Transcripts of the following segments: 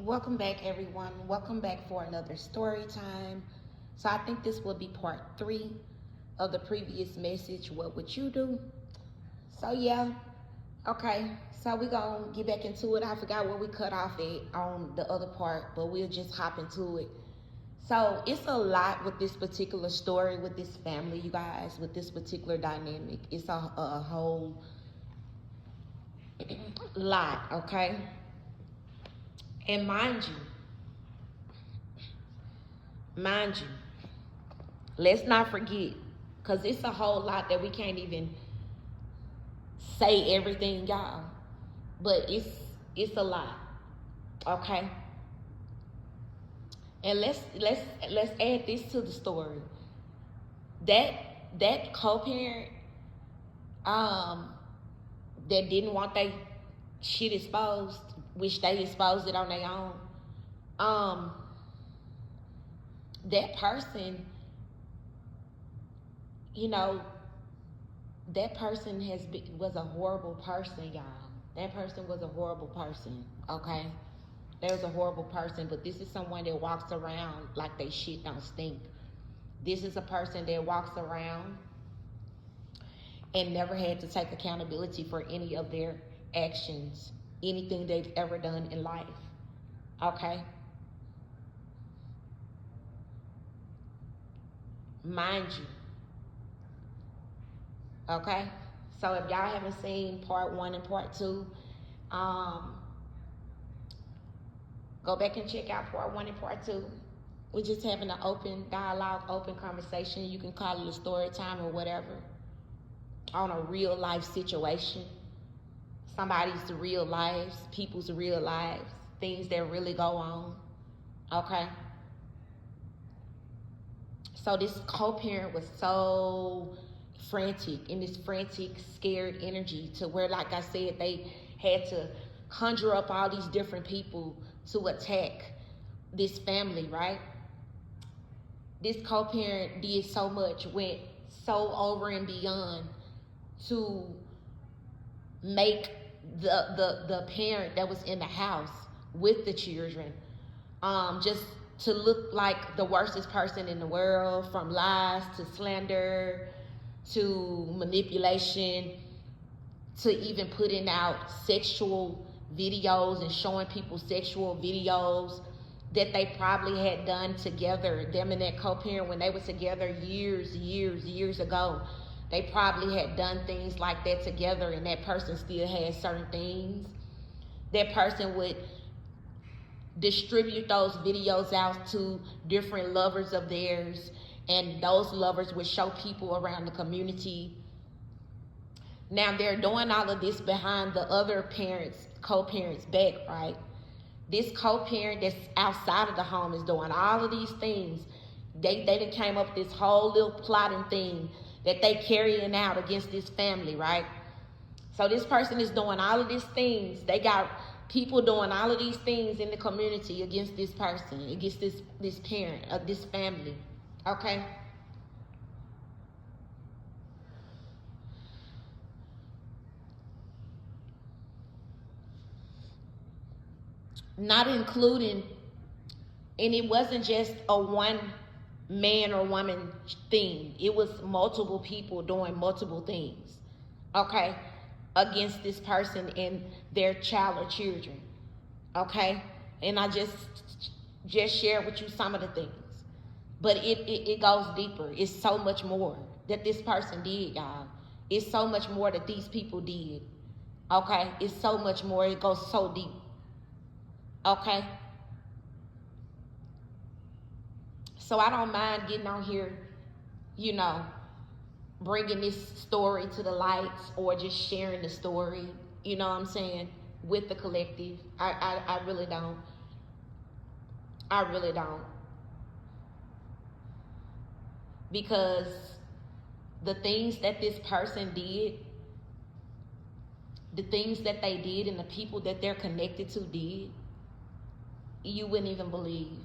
Welcome back, everyone. Welcome back for another story time. So I think this will be part 3 of the previous message. What would you do? So yeah, okay. So we're gonna get back into it. I forgot where we cut off at on the other part, but we'll just hop into it. So it's a lot with this particular story, with this family, you guys, with this particular dynamic. It's a whole lot, okay? And mind you, let's not forget, because it's a whole lot that we can't even say everything, y'all. But it's a lot, okay? And let's add this to the story. That co-parent that didn't want their shit exposed, which they exposed it on their own. That person, you know, that person was a horrible person, y'all. That person was a horrible person, okay? That was a horrible person, but this is someone that walks around like they shit don't stink. This is a person that walks around and never had to take accountability for any of their actions, anything they've ever done in life, okay? Mind you, okay? So if y'all haven't seen part 1 and part 2, go back and check out part 1 and part 2. We're just having an open dialogue, open conversation. You can call it a story time or whatever, on a real life situation. Somebody's real lives, people's real lives, things that really go on, okay? So this co-parent was so frantic, in this frantic, scared energy, to where, like I said, they had to conjure up all these different people to attack this family, right? This co-parent did so much, went so over and beyond to make the parent that was in the house with the children just to look like the worstest person in the world, from lies to slander to manipulation to even putting out sexual videos and showing people sexual videos that they probably had done together, them and that co-parent, when they were together years ago. They probably had done things like that together, and that person still had certain things. That person would distribute those videos out to different lovers of theirs, and those lovers would show people around the community. Now they're doing all of this behind the other parents, co-parents' back, right? This co-parent that's outside of the home is doing all of these things. They done came up with this whole little plotting thing that they carrying out against this family, right? So this person is doing all of these things. They got people doing all of these things in the community against this person, against this parent, this family, okay? Not including, and it wasn't just a one man or woman thing. It was multiple people doing multiple things, okay, against this person and their child or children, okay? And I just shared with you some of the things, but it goes deeper. It's so much more that this person did, y'all. It's so much more that these people did, okay? It's so much more. It goes so deep, okay? So I don't mind getting on here, you know, bringing this story to the lights, or just sharing the story, you know what I'm saying, with the collective. I really don't. I really don't. Because the things that this person did, the things that they did, and the people that they're connected to did, you wouldn't even believe.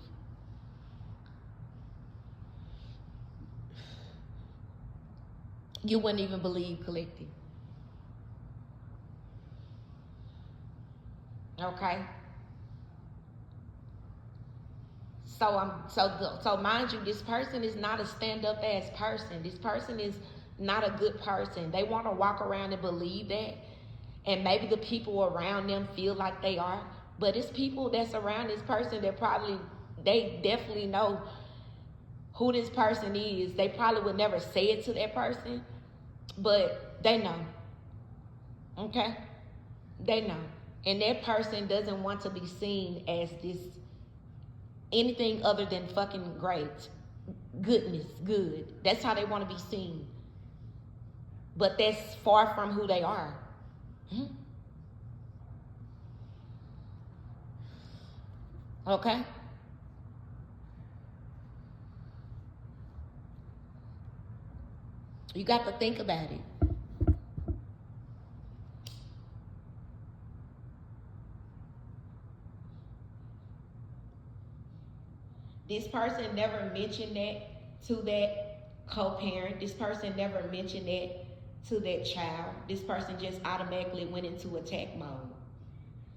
You wouldn't even believe, collective. Okay? So mind you, this person is not a stand-up ass person. This person is not a good person. They want to walk around and believe that, and maybe the people around them feel like they are, but it's people that's around this person that probably, they definitely know who this person is. They probably would never say it to that person, but they know. Okay? They know. And that person doesn't want to be seen as this anything other than fucking great. Goodness, good. That's how they want to be seen. But that's far from who they are. Okay? You got to think about it. This person never mentioned that to that co-parent. This person never mentioned that to that child. This person just automatically went into attack mode.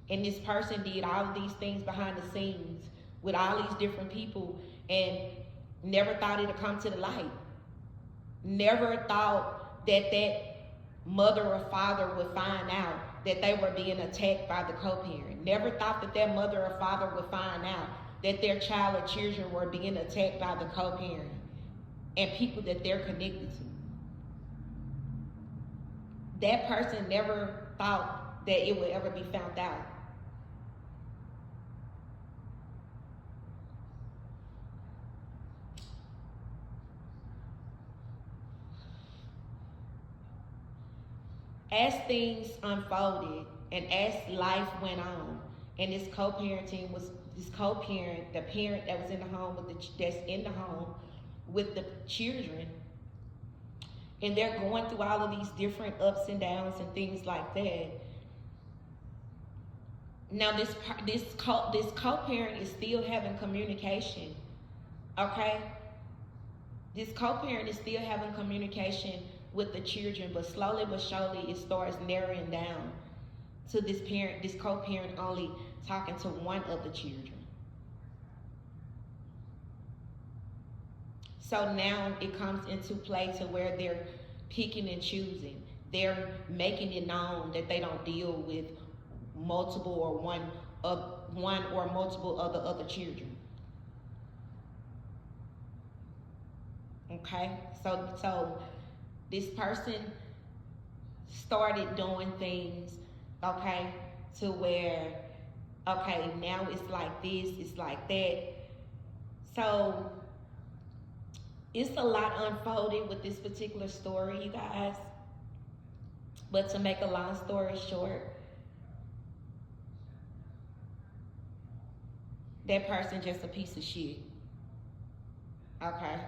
And this person did all of these things behind the scenes with all these different people and never thought it'd come to the light. Never thought that that mother or father would find out that they were being attacked by the co-parent. Never thought that that mother or father would find out that their child or children were being attacked by the co-parent and people that they're connected to. That person never thought that it would ever be found out. As things unfolded and as life went on, and this co-parenting was this co-parent, the parent that was in the home with that's in the home with the children, and they're going through all of these different ups and downs and things like that. Now this co-parent is still having communication, okay? This co-parent is still having communication with the children, but slowly but surely it starts narrowing down to this co-parent only talking to one of the children. So now it comes into play to where they're picking and choosing. They're making it known that they don't deal with multiple or one or multiple of the other children. Okay, so this person started doing things, okay, to where, okay, now it's like this, it's like that. So it's a lot unfolded with this particular story, you guys. But to make a long story short, that person just a piece of shit. Okay?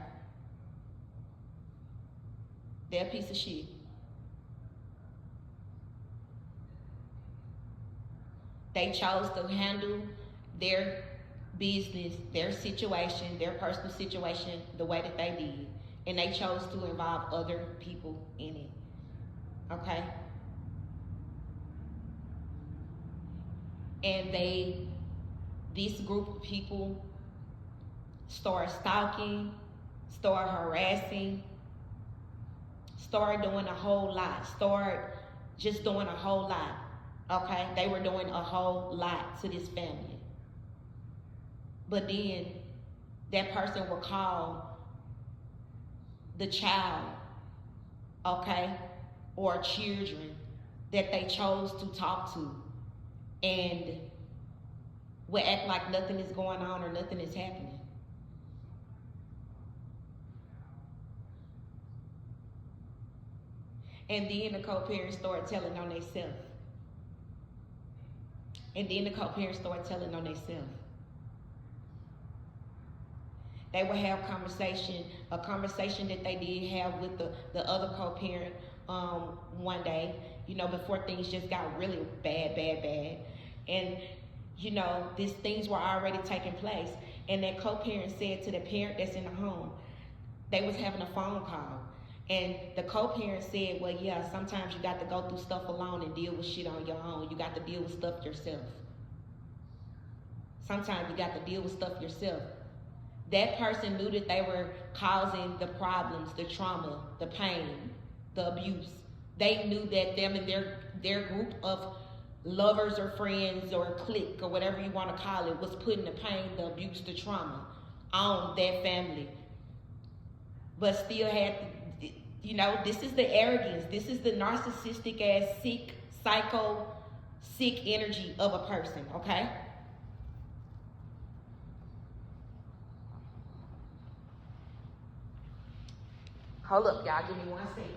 They're a piece of shit. They chose to handle their business, their situation, their personal situation the way that they did. And they chose to involve other people in it. Okay? And this group of people start stalking, start harassing, start doing a whole lot, start just doing a whole lot. Okay? They were doing a whole lot to this family. But then that person will call the child, okay, or children that they chose to talk to, and will act like nothing is going on or nothing is happening. And then the co-parents start telling on themselves. And then the co-parents start telling on themselves. They will have a conversation that they did have with the other co-parent one day, before things just got really bad. And, these things were already taking place. And that co-parent said to the parent that's in the home, they was having a phone call. And the co-parent said, well, yeah, sometimes you got to go through stuff alone and deal with shit on your own. You got to deal with stuff yourself. Sometimes you got to deal with stuff yourself. That person knew that they were causing the problems, the trauma, the pain, the abuse. They knew that them and their group of lovers or friends or clique or whatever you want to call it was putting the pain, the abuse, the trauma on that family. But still had to, this is the arrogance. This is the narcissistic ass, sick, psycho, sick energy of a person, okay? Hold up, y'all. Give me 1 second.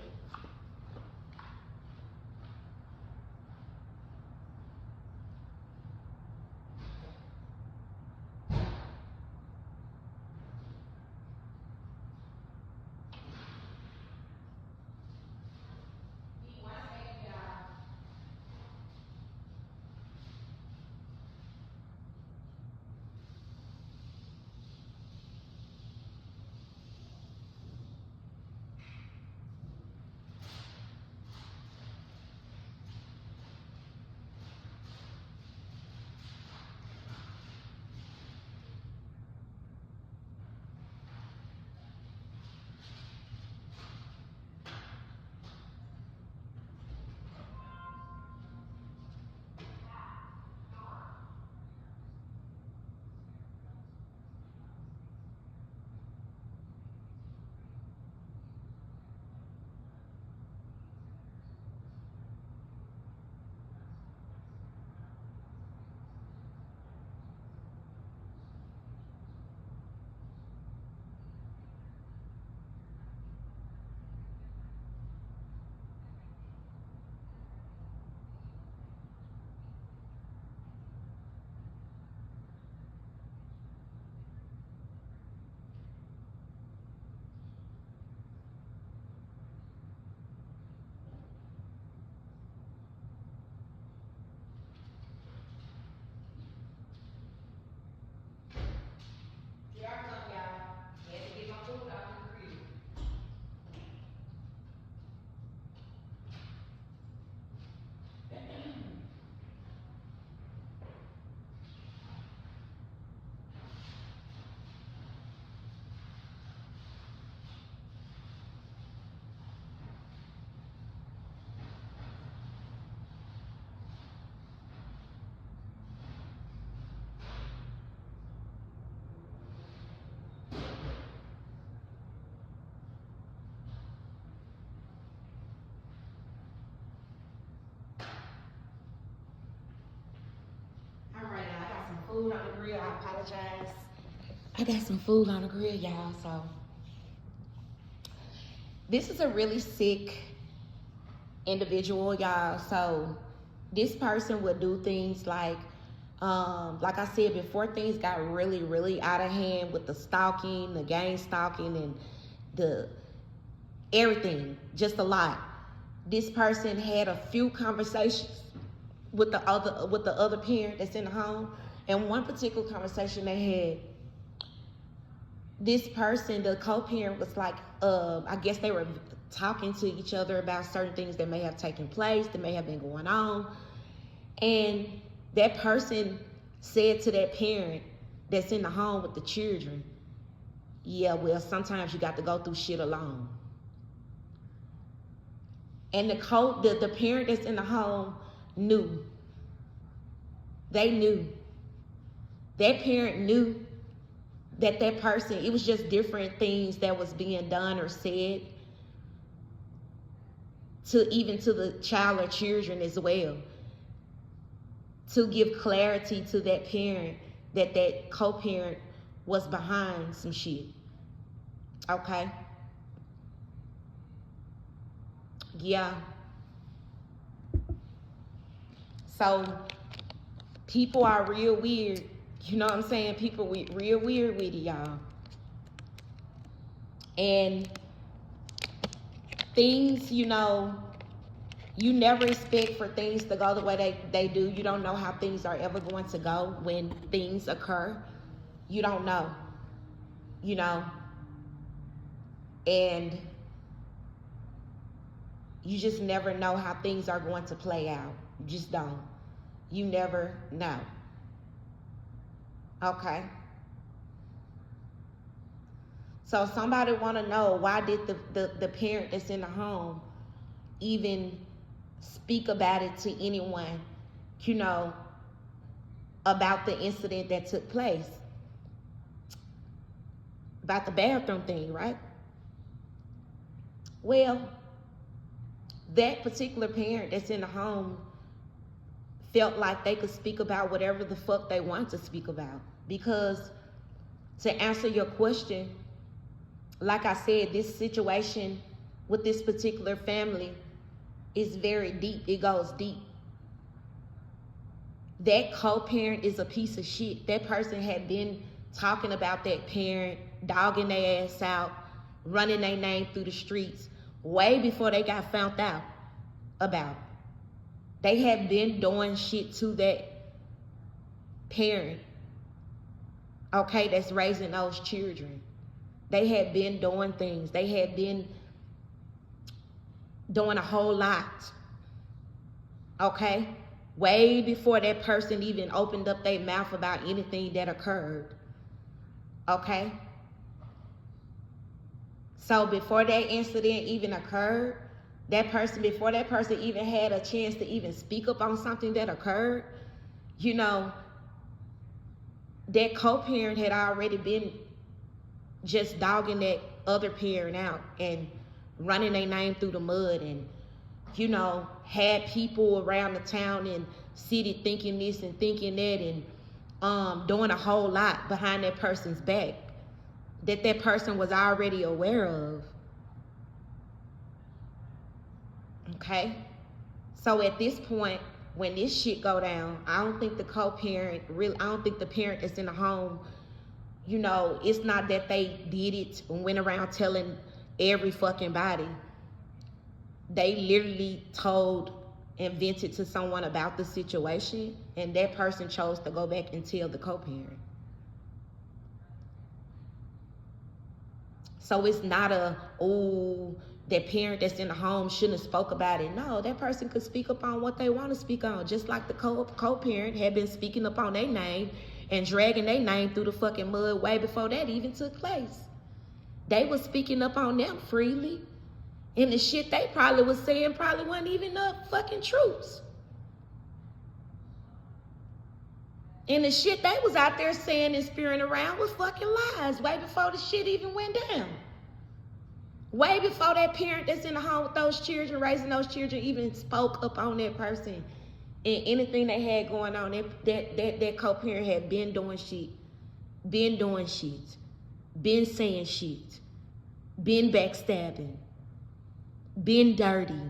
All right, I got some food on the grill. I apologize. I got some food on the grill, y'all. So this is a really sick individual, y'all. So this person would do things like I said before, things got really, really out of hand with the stalking, the gang stalking, and the everything, just a lot. This person had a few conversations with the other parent that's in the home, and one particular conversation they had, this person, the co-parent, was like, I guess they were talking to each other about certain things that may have taken place, that may have been going on. And that person said to that parent that's in the home with the children, yeah, well, sometimes you got to go through shit alone. And the parent that's in the home knew. They knew. That parent knew that person, it was just different things that was being done or said to the child or children as well, to give clarity to that parent that co-parent was behind some shit. Okay? Yeah. So people are real weird. You know what I'm saying? People real weird with it, y'all. And things, you never expect for things to go the way they do. You don't know how things are ever going to go when things occur. You don't know. And you just never know how things are going to play out. You just don't. You never know. Okay? So somebody want to know, why did the parent that's in the home even speak about it to anyone, you know, about the incident that took place, about the bathroom thing, right? Well, that particular parent that's in the home felt like they could speak about whatever the fuck they want to speak about. Because, to answer your question, like I said, this situation with this particular family is very deep. It goes deep. That co-parent is a piece of shit. That person had been talking about that parent, dogging their ass out, running their name through the streets way before they got found out about. They had been doing shit to that parent, okay, that's raising those children. They had been doing things. They had been doing a whole lot, okay? Way before that person even opened up their mouth about anything that occurred, okay? So before that incident even occurred, before that person even had a chance to even speak up on something that occurred, you know, that co-parent had already been just dogging that other parent out and running their name through the mud, and, you know, had people around the town and city thinking this and thinking that, and doing a whole lot behind that person's back that person was already aware of. Okay? So at this point, when this shit go down, I don't think the co-parent I don't think the parent that's in the home, you know, it's not that they did it and went around telling every fucking body. They literally told and vented to someone about the situation, and that person chose to go back and tell the co-parent. So it's not that parent that's in the home shouldn't have spoke about it. No, that person could speak up on what they want to speak on, just like the co-parent had been speaking up on their name and dragging their name through the fucking mud way before that even took place. They was speaking up on them freely, and the shit they probably was saying probably wasn't even the fucking truths. And the shit they was out there saying and spearing around was fucking lies way before the shit even went down. Way before that parent that's in the home with those children, raising those children, even spoke up on that person and anything they had going on. That co-parent had been doing shit, been saying shit, been backstabbing, been dirty.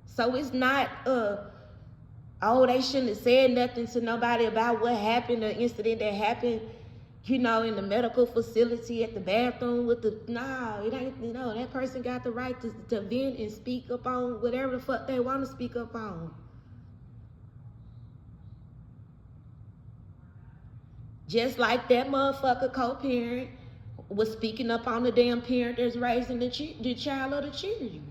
So it's not they shouldn't have said nothing to nobody about what happened, the incident that happened, you know, in the medical facility at the bathroom with the, no, it ain't, you know, that person got the right to vent and speak up on whatever the fuck they want to speak up on. Just like that motherfucker co-parent was speaking up on the damn parent that's raising the child of the children.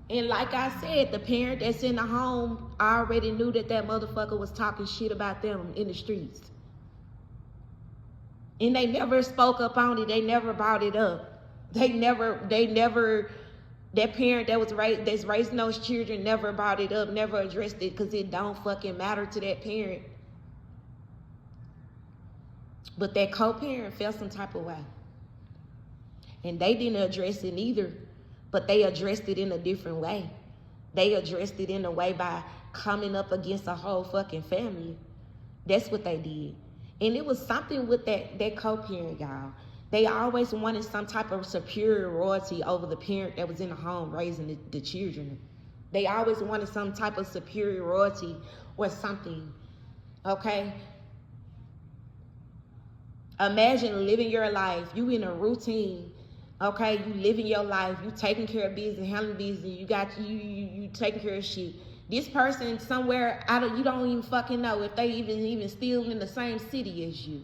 And like I said, the parent that's in the home already knew that motherfucker was talking shit about them in the streets. And they never spoke up on it. They never brought it up. That parent that's raising those children never brought it up, never addressed it, because it don't fucking matter to that parent. But that co-parent felt some type of way. And they didn't address it either. But they addressed it in a different way. They addressed it in a way by coming up against a whole fucking family. That's what they did. And it was something with that co-parent, y'all. They always wanted some type of superiority over the parent that was in the home raising the children. They always wanted some type of superiority or something, okay? Imagine living your life, you in a routine, okay, you living your life, you taking care of business, handling business, you taking care of shit. This person somewhere you don't even fucking know if they even still in the same city as you,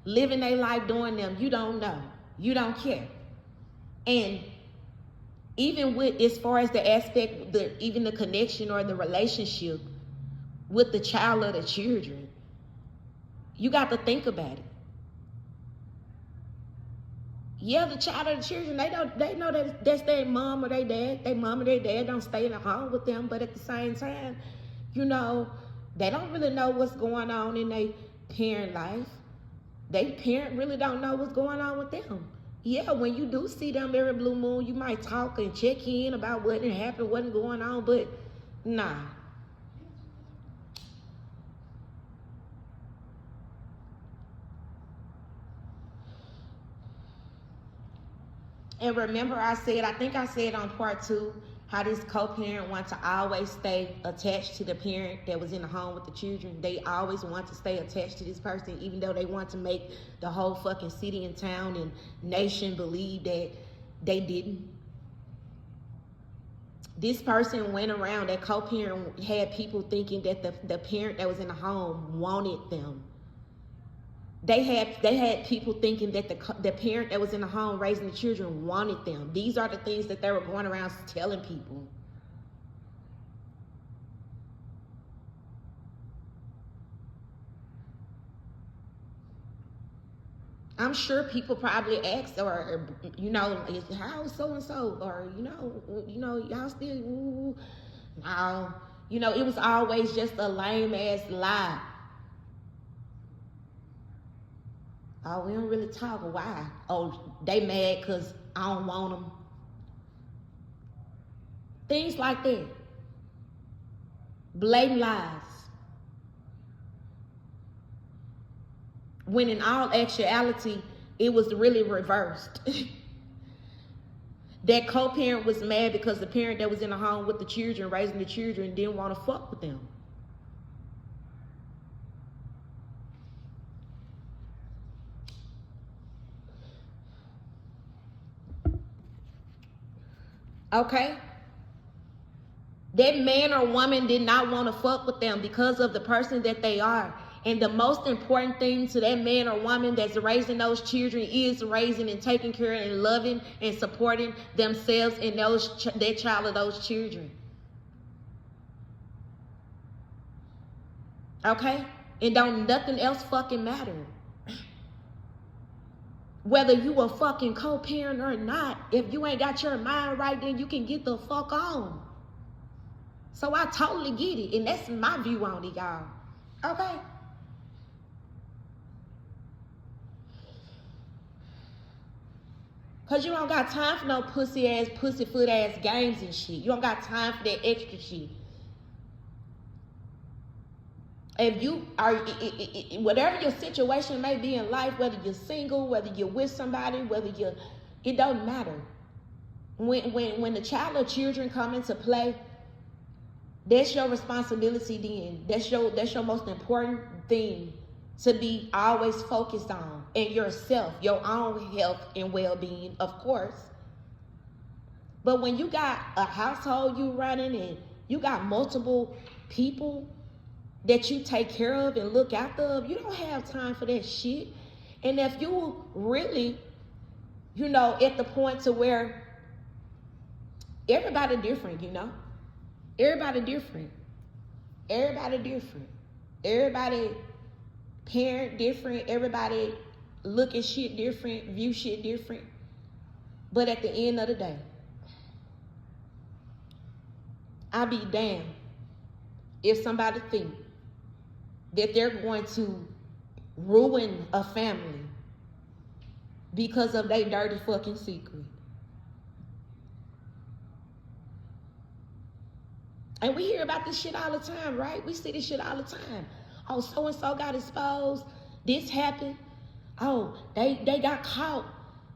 living their life doing them. You don't know, you don't care. And even with as far as the aspect, even the connection or the relationship with the child of the children. You got to think about it. Yeah, the child of the children, they know that that's their mom or their dad. Their mom or their dad don't stay in the home with them, but at the same time, you know, they don't really know what's going on in their parent life. They parent really don't know what's going on with them. Yeah, when you do see them every blue moon, you might talk and check in about what had happened, what's going on, but nah. And remember I think I said on part 2, how this co-parent wants to always stay attached to the parent that was in the home with the children. They always want to stay attached to this person, even though they want to make the whole fucking city and town and nation believe that they didn't. This person went around, that co-parent had people thinking that the parent that was in the home wanted them. They had people thinking that the parent that was in the home raising the children wanted them. These are the things that they were going around telling people. I'm sure people probably asked, or you know, how so and so, or you know, y'all still, ooh, no, you know, it was always just a lame ass lie. Oh, we don't really talk. Why? Oh, they mad because I don't want them. Things like that. Blatant lies. When in all actuality, it was really reversed. That co-parent was mad because the parent that was in the home with the children, raising the children, didn't want to fuck with them. Okay? That man or woman did not want to fuck with them because of the person that they are. And the most important thing to that man or woman that's raising those children is raising and taking care and loving and supporting themselves and that child of those children. Okay? And don't nothing else fucking matter. Whether you a fucking co-parent or not, if you ain't got your mind right, then you can get the fuck on. So I totally get it, and that's my view on it, y'all. Okay? Because you don't got time for no pussyfoot ass games and shit. You don't got time for that extra shit. If you are, whatever your situation may be in life, whether you're single, whether you're with somebody, it don't matter. When the child or children come into play, that's your responsibility then. That's your most important thing to be always focused on. And yourself, your own health and well-being, of course. But when you got a household you running and you got multiple people that you take care of and look after of, you don't have time for that shit. And if you really, at the point to where everybody different, everybody different. Everybody parent different. Everybody look at shit different, view shit different. But at the end of the day, I be damned if somebody think that they're going to ruin a family because of their dirty fucking secret. And we hear about this shit all the time, right? We see this shit all the time. Oh, so-and-so got exposed. This happened. Oh, they got caught.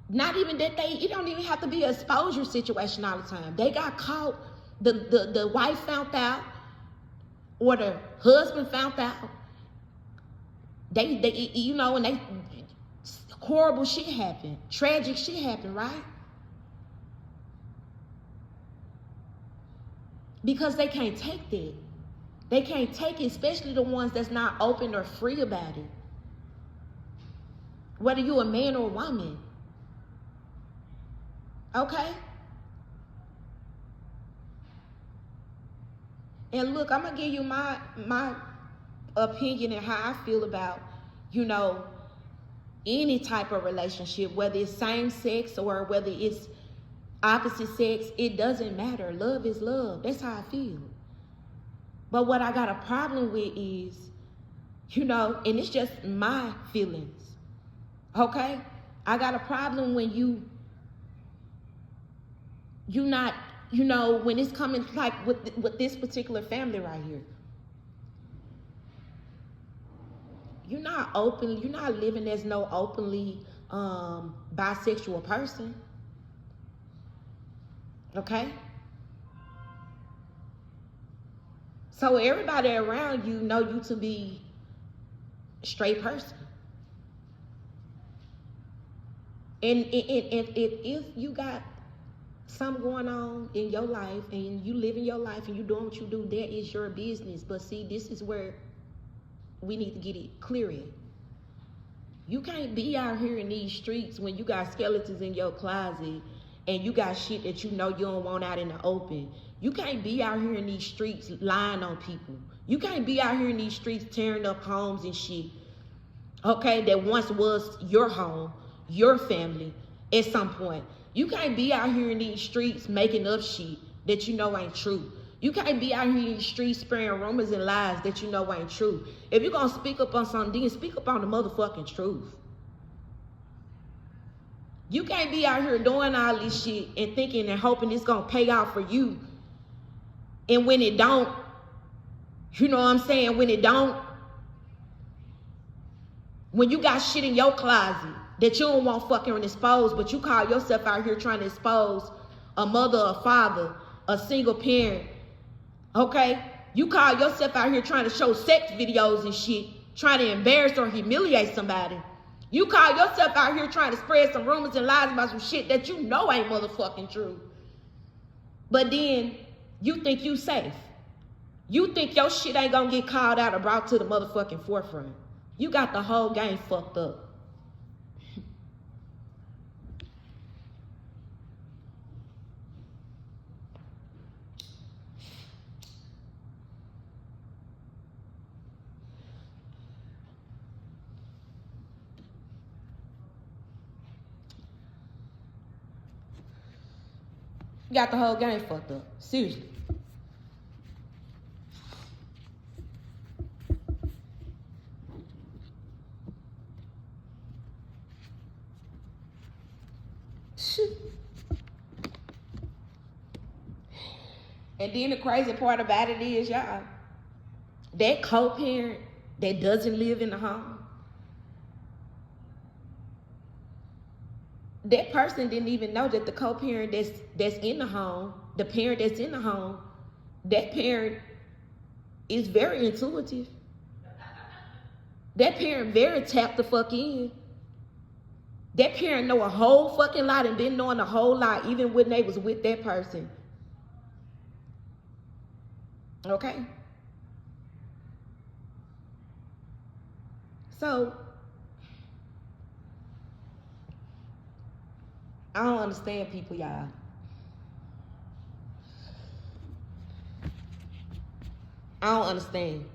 Not even that it don't even have to be an exposure situation all the time. They got caught. The wife found out, or the husband found out. And horrible shit happened. Tragic shit happened, right? Because they can't take that. They can't take it, especially the ones that's not open or free about it. Whether you a man or a woman. Okay? And look, I'm gonna give you my opinion and how I feel about, you know, any type of relationship, whether it's same sex or whether it's opposite sex. It doesn't matter. Love is love. That's how I feel. But what I got a problem with is, you know, and it's just my feelings. Okay? I got a problem when you not, you know, when it's coming like with this particular family right here. You're not living as no openly bisexual person. Okay? So everybody around you know you to be a straight person. And if you got something going on in your life and you living your life and you doing what you do, that is your business. But see, this is where we need to get it clear in. You can't be out here in these streets when you got skeletons in your closet and you got shit that you know you don't want out in the open. You can't be out here in these streets lying on people. You can't be out here in these streets tearing up homes and shit, okay, that once was your home, your family at some point. You can't be out here in these streets making up shit that you know ain't true. You can't be out here in the streets spreading rumors and lies that you know ain't true. If you're going to speak up on something, then speak up on the motherfucking truth. You can't be out here doing all this shit and thinking and hoping it's going to pay off for you. And when it don't, you know what I'm saying? When it don't, when you got shit in your closet that you don't want fucking exposed, but you call yourself out here trying to expose a mother, a father, a single parent, okay? You call yourself out here trying to show sex videos and shit, trying to embarrass or humiliate somebody. You call yourself out here trying to spread some rumors and lies about some shit that you know ain't motherfucking true. But then you think you safe. You think your shit ain't gonna get called out or brought to the motherfucking forefront. You got the whole game fucked up. You got the whole game fucked up. Seriously. And then the crazy part about it is, y'all, that co-parent that doesn't live in the home, that person didn't even know that the co-parent that's in the home, the parent that's in the home, that parent is very intuitive. That parent very tapped the fuck in. That parent know a whole fucking lot and been knowing a whole lot even when they was with that person. Okay? So, I don't understand people, y'all. I don't understand.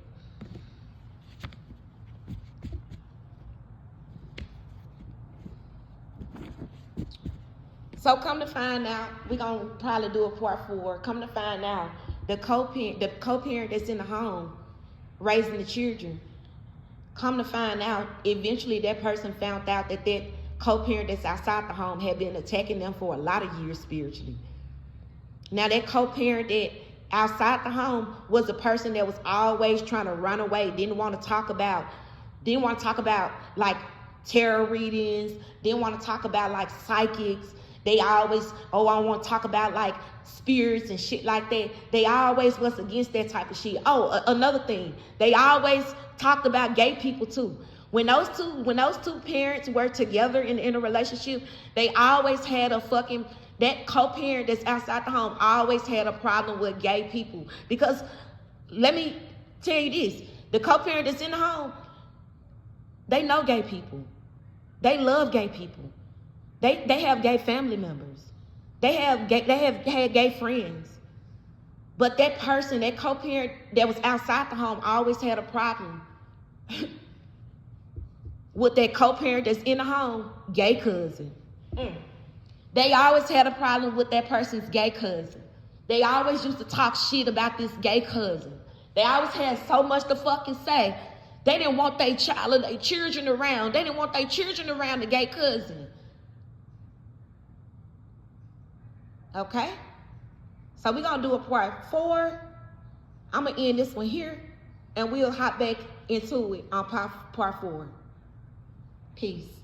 So come to find out, we're going to probably do a part 4. Come to find out, the co-parent that's in the home raising the children, come to find out, eventually that person found out that that co-parent that's outside the home had been attacking them for a lot of years spiritually. Now that co-parent that outside the home was a person that was always trying to run away, didn't want to talk about like tarot readings, didn't want to talk about like psychics. They always, I want to talk about like spirits and shit like that. They always was against that type of shit. Oh, another thing, they always talked about gay people too. When those two parents were together in a relationship, they always had that co-parent that's outside the home always had a problem with gay people. Because let me tell you this, the co-parent that's in the home, they know gay people. They love gay people. They have gay family members. They have had gay friends. But that person, that co-parent that was outside the home, always had a problem with that co-parent that's in the home, gay cousin. They always had a problem with that person's gay cousin. They always used to talk shit about this gay cousin. They always had so much to fucking say. They didn't want their child or their children around. They didn't want their children around the gay cousin. Okay? So we're going to do a part 4. I'm going to end this one here, and we'll hop back into it on part 4. Peace.